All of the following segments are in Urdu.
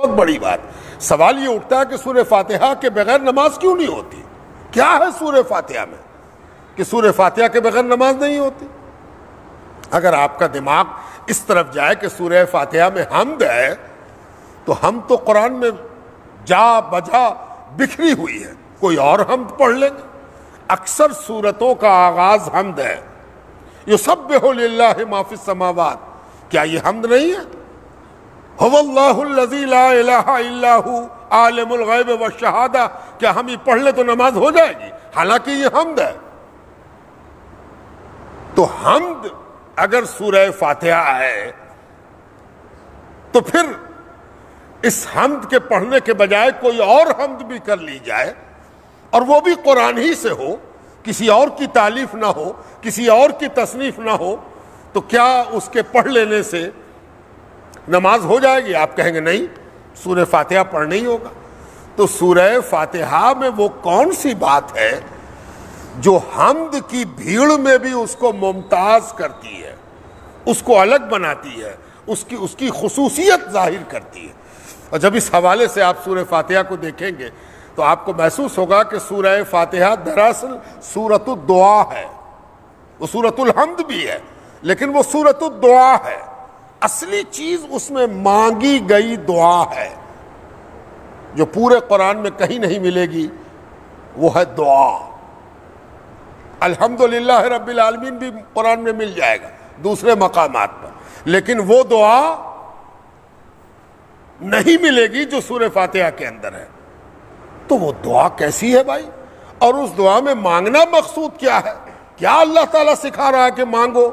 بہت بڑی بات. سوال یہ اٹھتا ہے کہ سورہ فاتحہ کے بغیر نماز کیوں نہیں ہوتی؟ کیا ہے سورہ فاتحہ میں کہ سورہ فاتحہ کے بغیر نماز نہیں ہوتی؟ اگر آپ کا دماغ اس طرف جائے کہ سورہ فاتحہ میں حمد ہے تو ہم تو قرآن میں جا بجا بکھری ہوئی ہے، کوئی اور حمد پڑھ لیں گے. اکثر سورتوں کا آغاز حمد ہے. یسبح للہ ما فی السماوات، کیا یہ حمد نہیں ہے؟ هو اللہ الذی لا الہ الا ہو عالم الغیب والشہادہ، کیا ہم یہ پڑھ لیں تو نماز ہو جائے گی؟ حالانکہ یہ حمد ہے. تو حمد اگر سورہ فاتحہ ہے تو پھر اس حمد کے پڑھنے کے بجائے کوئی اور حمد بھی کر لی جائے، اور وہ بھی قرآن ہی سے ہو، کسی اور کی تالیف نہ ہو، کسی اور کی تصنیف نہ ہو، تو کیا اس کے پڑھ لینے سے نماز ہو جائے گی؟ آپ کہیں گے نہیں، سورہ فاتحہ پڑھنا ہی ہوگا. تو سورہ فاتحہ میں وہ کون سی بات ہے جو حمد کی بھیڑ میں بھی اس کو ممتاز کرتی ہے، اس کو الگ بناتی ہے، اس کی خصوصیت ظاہر کرتی ہے؟ اور جب اس حوالے سے آپ سورہ فاتحہ کو دیکھیں گے تو آپ کو محسوس ہوگا کہ سورہ فاتحہ دراصل سورۃ الدعا ہے. وہ سورۃ الحمد بھی ہے لیکن وہ سورۃ الدعا ہے. اصلی چیز اس میں مانگی گئی دعا ہے جو پورے قرآن میں کہیں نہیں ملے گی، وہ ہے دعا. الحمدللہ رب العالمین بھی قرآن میں مل جائے گا دوسرے مقامات پر، لیکن وہ دعا نہیں ملے گی جو سورہ فاتحہ کے اندر ہے. تو وہ دعا کیسی ہے بھائی؟ اور اس دعا میں مانگنا مقصود کیا ہے؟ کیا اللہ تعالیٰ سکھا رہا ہے کہ مانگو؟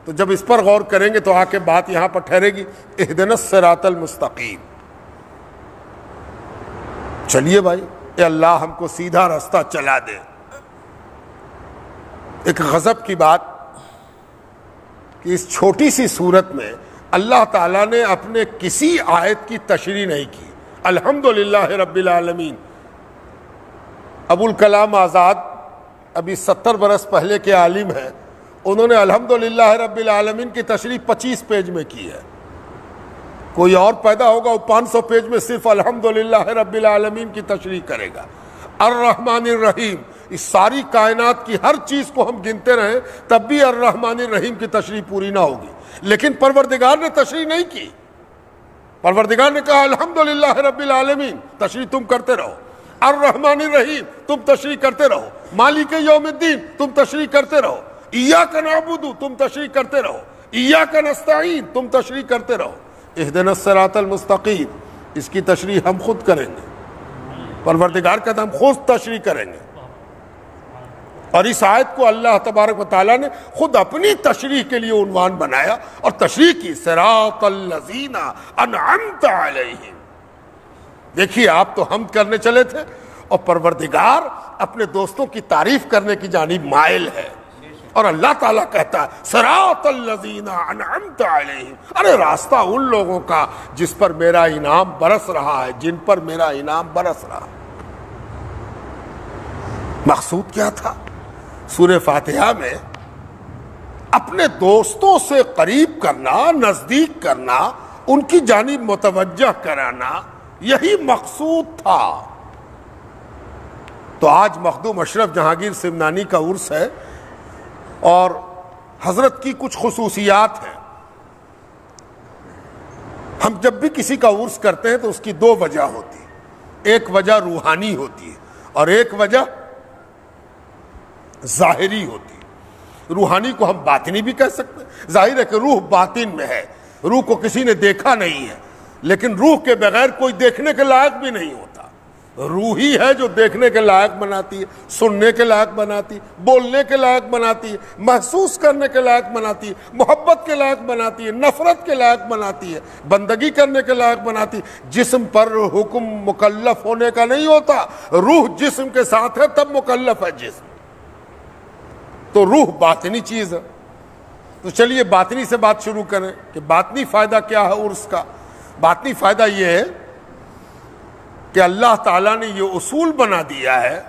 تو جب اس پر غور کریں گے تو آ کے بات یہاں پر ٹھہرے گی، اہدنا الصراط المستقیم. چلیے بھائی، اے اللہ ہم کو سیدھا راستہ چلا دے. ایک غضب کی بات کہ اس چھوٹی سی صورت میں اللہ تعالیٰ نے اپنے کسی آیت کی تشریح نہیں کی. الحمدللہ رب العالمین. ابو الکلام آزاد ابھی 70 برس پہلے کے عالم ہیں، انہوں نے الحمدللہ رب العالمین کی تشریح 25 پیج میں کی ہے. کوئی اور پیدا ہوگا وہ 500 پیج میں صرف الحمدللہ رب العالمین کی تشریح کرے گا. الرحمن الرحیم، اس ساری کائنات کی ہر چیز کو ہم گنتے رہیں تب بھی الرحمن الرحیم کی تشریح پوری نہ ہوگی. لیکن پروردگار نے تشریح نہیں کی. پروردگار نے کہا الحمدللہ رب العالمین، تشریح تم کرتے رہو. الرحمن الرحیم، تم تشریح کرتے رہو. مالک یوم الدین، تم تشریح کرتے رہو. ایاک نعبد، تم تشریح کرتے رہو. ایاک نستعین، تم تشریح کرتے رہو. اہدنا الصراط المستقیم، اس کی تشریح ہم خود کریں گے. پروردگار کا ہم خود تشریح کریں گے. اور اس آیت کو اللہ تبارک و تعالیٰ نے خود اپنی تشریح کے لیے عنوان بنایا اور تشریح کی، صراط الذین انعمت علیہم. دیکھیے آپ تو حمد کرنے چلے تھے اور پروردگار اپنے دوستوں کی تعریف کرنے کی جانب مائل ہے، اور اللہ تعالیٰ کہتا ہے صراط الذین انعمت علیہم. ارے راستہ ان لوگوں کا جس پر میرا انعام برس رہا ہے، جن پر میرا انعام برس رہا ہے. مقصود کیا تھا؟ سورہ فاتحہ میں اپنے دوستوں سے قریب کرنا، نزدیک کرنا، ان کی جانب متوجہ کرانا، یہی مقصود تھا. تو آج مخدوم اشرف جہانگیر سمنانی کا عرس ہے اور حضرت کی کچھ خصوصیات ہیں. ہم جب بھی کسی کا عرس کرتے ہیں تو اس کی دو وجہ ہوتی ہے. ایک وجہ روحانی ہوتی ہے اور ایک وجہ ظاہری ہوتی ہے. روحانی کو ہم باطنی بھی کہہ سکتے ہیں. ظاہر ہے کہ روح باطن میں ہے، روح کو کسی نے دیکھا نہیں ہے، لیکن روح کے بغیر کوئی دیکھنے کے لائق بھی نہیں ہوتا. روح ہی ہے جو دیکھنے کے لائق بناتی ہے، سننے کے لائق بناتی ہے، بولنے کے لائق بناتی ہے، محسوس کرنے کے لائق بناتی ہے، محبت کے لائق بناتی ہے، نفرت کے لائق بناتی ہے، بندگی کرنے کے لائق بناتی ہے. جسم پر حکم مکلف ہونے کا نہیں ہوتا. روح جسم کے ساتھ ہے تب مکلف ہے جسم. تو روح باطنی چیز ہے. تو چلیے باطنی سے بات شروع کریں کہ باطنی فائدہ کیا ہے عرس کا. باطنی فائدہ یہ ہے کہ اللہ تعالیٰ نے یہ اصول بنا دیا ہے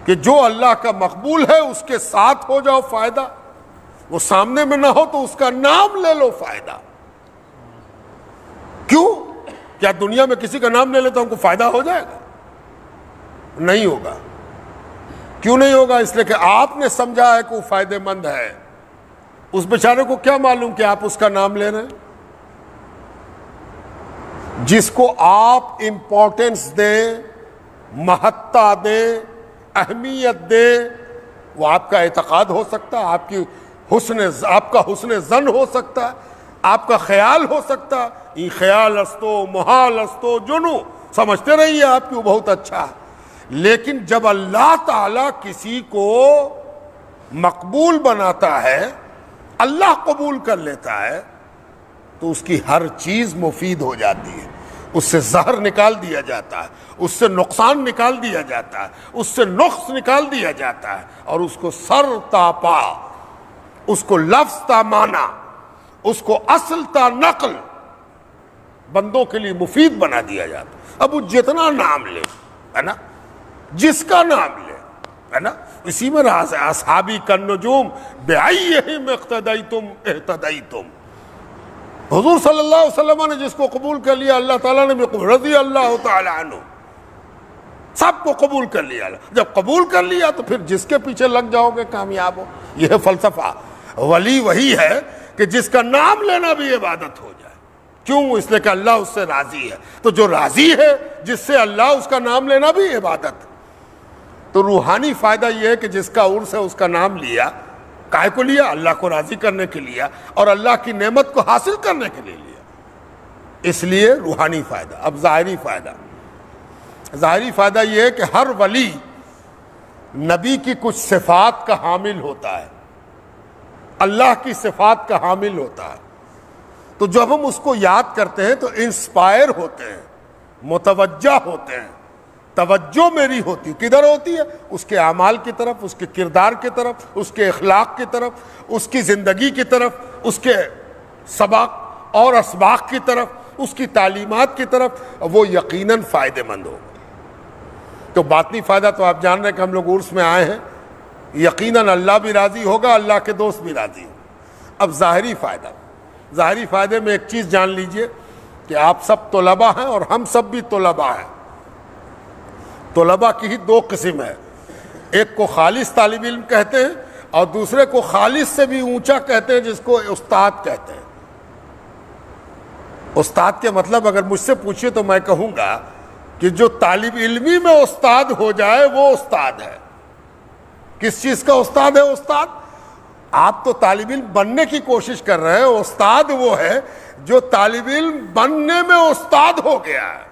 کہ جو اللہ کا مقبول ہے اس کے ساتھ ہو جاؤ فائدہ، وہ سامنے میں نہ ہو تو اس کا نام لے لو فائدہ. کیوں؟ کیا دنیا میں کسی کا نام لے لے تو ہم کو فائدہ ہو جائے گا؟ نہیں ہوگا۔ کیوں نہیں ہوگا؟ اس لیے کہ آپ نے سمجھا ہے کہ وہ فائدہ مند ہے، اس بیچارے کو کیا معلوم کہ آپ اس کا نام لے رہے ہیں؟ جس کو آپ امپورٹنس دیں، مہتتا دیں، اہمیت دیں، وہ آپ کا اعتقاد ہو سکتا ہے، آپ کا حسن ظن ہو سکتا ہے، آپ کا خیال ہو سکتا ہے۔ یہ خیال استو محال استو جنو، سمجھتے رہیے آپ کی وہ بہت اچھا ہے، لیکن جب اللہ تعالیٰ کسی کو مقبول بناتا ہے، اللہ قبول کر لیتا ہے، تو اس کی ہر چیز مفید ہو جاتی ہے، اس سے زہر نکال دیا جاتا ہے، اس سے نقصان نکال دیا جاتا ہے، اس سے نقص نکال دیا جاتا ہے، اور اس کو سر تا پا، اس کو لفظ تا معنی، اس کو اصل تا نقل بندوں کے لیے مفید بنا دیا جاتا ہے۔ اب وہ جتنا نام لے، ہے نا، جس کا نام لے، ہے نا، اسی میں راز ہے، اصحابی کالنجوم بأیہم اقتدیتم اہتدیتم۔ حضور صلی اللہ علیہ وسلم نے جس کو قبول کر لیا، اللہ تعالیٰ نے بھی رضی اللہ تعالی عنہ، سب کو قبول کر لیا۔ جب قبول کر لیا تو پھر جس کے پیچھے لگ جاؤ گے کامیاب ہو۔ یہ ہے فلسفہ۔ ولی وہی ہے کہ جس کا نام لینا بھی عبادت ہو جائے۔ کیوں؟ اس لیے کہ اللہ اس سے راضی ہے، تو جو راضی ہے جس سے اللہ، اس کا نام لینا بھی عبادت۔ تو روحانی فائدہ یہ ہے کہ جس کا عرس ہے اس کا نام لیا، کائے کو لیا؟ اللہ کو راضی کرنے کے لیا، اور اللہ کی نعمت کو حاصل کرنے کے لیے لیا، اس لیے روحانی فائدہ۔ اب ظاہری فائدہ، ظاہری فائدہ یہ ہے کہ ہر ولی نبی کی کچھ صفات کا حامل ہوتا ہے، اللہ کی صفات کا حامل ہوتا ہے، تو جب ہم اس کو یاد کرتے ہیں تو انسپائر ہوتے ہیں، متوجہ ہوتے ہیں، توجہ میری ہوتی کدھر ہوتی ہے؟ اس کے اعمال کی طرف، اس کے کردار کی طرف، اس کے اخلاق کی طرف، اس کی زندگی کی طرف، اس کے سباق اور اسباق کی طرف، اس کی تعلیمات کی طرف، وہ یقیناً فائدہ مند ہوگا۔ تو باطنی فائدہ تو آپ جان رہے ہیں کہ ہم لوگ عرس میں آئے ہیں، یقیناً اللہ بھی راضی ہوگا، اللہ کے دوست بھی راضی ہوں۔ اب ظاہری فائدہ، ظاہری فائدے میں ایک چیز جان لیجئے کہ آپ سب طلباء ہیں اور ہم سب بھی طلباء ہیں۔ طلباء کی ہی دو قسم ہے، ایک کو خالص طالب علم کہتے ہیں اور دوسرے کو خالص سے بھی اونچا کہتے ہیں، جس کو استاد کہتے ہیں۔ استاد کے مطلب اگر مجھ سے پوچھے تو میں کہوں گا کہ جو طالب علمی میں استاد ہو جائے وہ استاد ہے۔ کس چیز کا استاد ہے؟ استاد، آپ تو طالب علم بننے کی کوشش کر رہے ہیں، استاد وہ ہے جو طالب علم بننے میں استاد ہو گیا ہے۔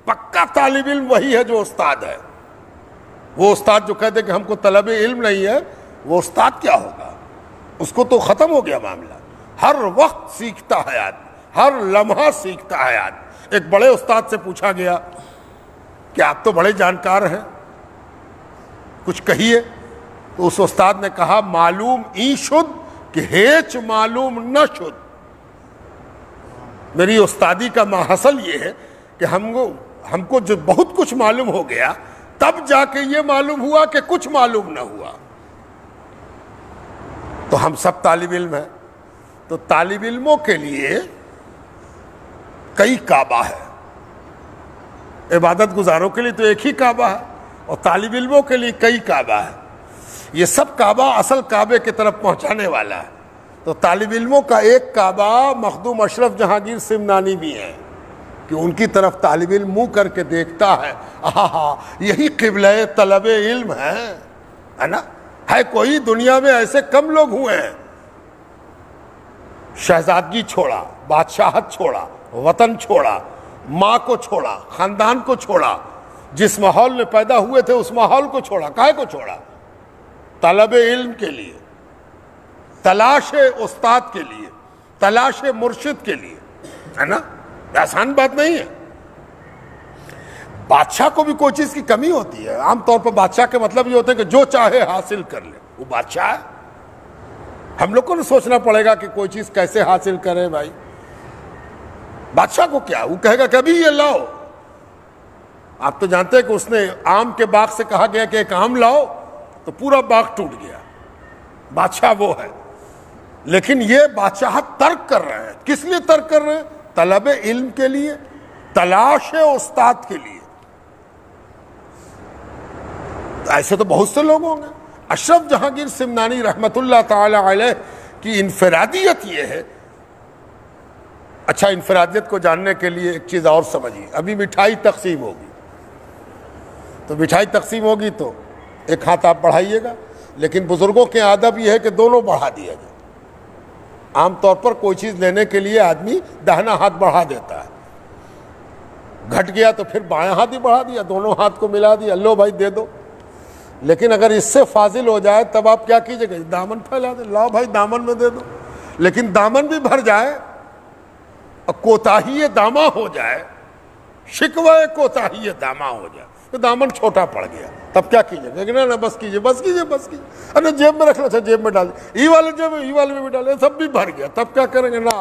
پکا طالب علم وہی ہے جو استاد ہے۔ وہ استاد جو کہتے کہ ہم کو طلب علم نہیں ہے، وہ استاد کیا ہوگا؟ اس کو تو ختم ہو گیا معاملہ۔ ہر وقت سیکھتا ہے آدمی، ہر لمحہ سیکھتا ہے آدمی۔ ایک بڑے استاد سے پوچھا گیا کہ آپ تو بڑے جانکار ہیں، کچھ کہیے۔ تو اس استاد نے کہا، معلوم این شد کہ ہیچ معلوم نہ شد۔ میری استادی کا ماحصل یہ ہے کہ ہم کو جو بہت کچھ معلوم ہو گیا، تب جا کے یہ معلوم ہوا کہ کچھ معلوم نہ ہوا۔ تو ہم سب طالب علم ہیں، تو طالب علموں کے لیے کئی کعبہ ہے، عبادت گزاروں کے لیے تو ایک ہی کعبہ ہے، اور طالب علموں کے لیے کئی کعبہ ہے۔ یہ سب کعبہ اصل کعبے کی طرف پہنچانے والا ہے۔ تو طالب علموں کا ایک کعبہ مخدوم اشرف جہانگیر سمنانی بھی ہے، کہ ان کی طرف طالب علم منہ کر کے دیکھتا ہے، آہا یہی قبلہ طلب علم ہے نا۔ ہے کوئی دنیا میں ایسے کم لوگ ہوئے ہیں، شہزادگی چھوڑا، بادشاہت چھوڑا، وطن چھوڑا، ماں کو چھوڑا، خاندان کو چھوڑا، جس ماحول میں پیدا ہوئے تھے اس ماحول کو چھوڑا۔ کاہے کو چھوڑا؟ طلب علم کے لیے، تلاش استاد کے لیے، تلاش مرشد کے لیے، ہے نا۔ آسان بات نہیں ہے۔ بادشاہ کو بھی کوئی چیز کی کمی ہوتی ہے۔ عام طور پر بادشاہ کے مطلب یہ ہوتے ہیں کہ جو چاہے حاصل کر لے، وہ بادشاہ ہے۔ ہم لوگ کو نہیں سوچنا پڑے گا کہ کوئی چیز کیسے حاصل کرے بھائی۔ بادشاہ کو کیا، وہ کہے گا کہ ابھی یہ لاؤ۔ آپ تو جانتے ہیں کہ اس نے آم کے باغ سے کہا گیا کہ ایک آم لاؤ، تو پورا باغ ٹوٹ گیا۔ بادشاہ وہ ہے، لیکن یہ بادشاہت ترک کر رہے ہیں۔ کس لیے ترک کر رہے ہیں؟ طلب علم کے لیے، تلاش استاد کے لیے. ایسے تو بہت سے لوگ ہوں گے. اشرف جہانگیر سمنانی رحمۃ اللہ تعالی علیہ کی انفرادیت یہ ہے. اچھا، انفرادیت کو جاننے کے لیے ایک چیز اور سمجھیے. ابھی مٹھائی تقسیم ہوگی، تو مٹھائی تقسیم ہوگی تو ایک ہاتھ آپ بڑھائیے گا، لیکن بزرگوں کے ادب یہ ہے کہ دونوں بڑھا دیا جائے. عام طور پر کوئی چیز لینے کے لیے آدمی داہنا ہاتھ بڑھا دیتا ہے، گھٹ گیا تو پھر بایاں ہاتھ ہی بڑھا دیا، دونوں ہاتھ کو ملا دیا، لو بھائی دے دو. لیکن اگر اس سے فاضل ہو جائے تب آپ کیا کیجئے گا؟ دامن پھیلا دیں، لاؤ بھائی دامن میں دے دو. لیکن دامن بھی بھر جائے اور کوتاہی دامہ ہو جائے، شکوہ کوتاہی دامہ ہو جائے تو دامن چھوٹا پڑ گیا، تب کیا کیجئے گا؟ کہ نہ بس کیجئے، بس کیجئے، بس کیجئے. ارے جیب میں رکھنا تھا، جیب میں ڈال، ای والے جیب میں، ای والے میں بھی ڈالے، سب بھی بھر گیا، تب کیا کریں گے؟ نہ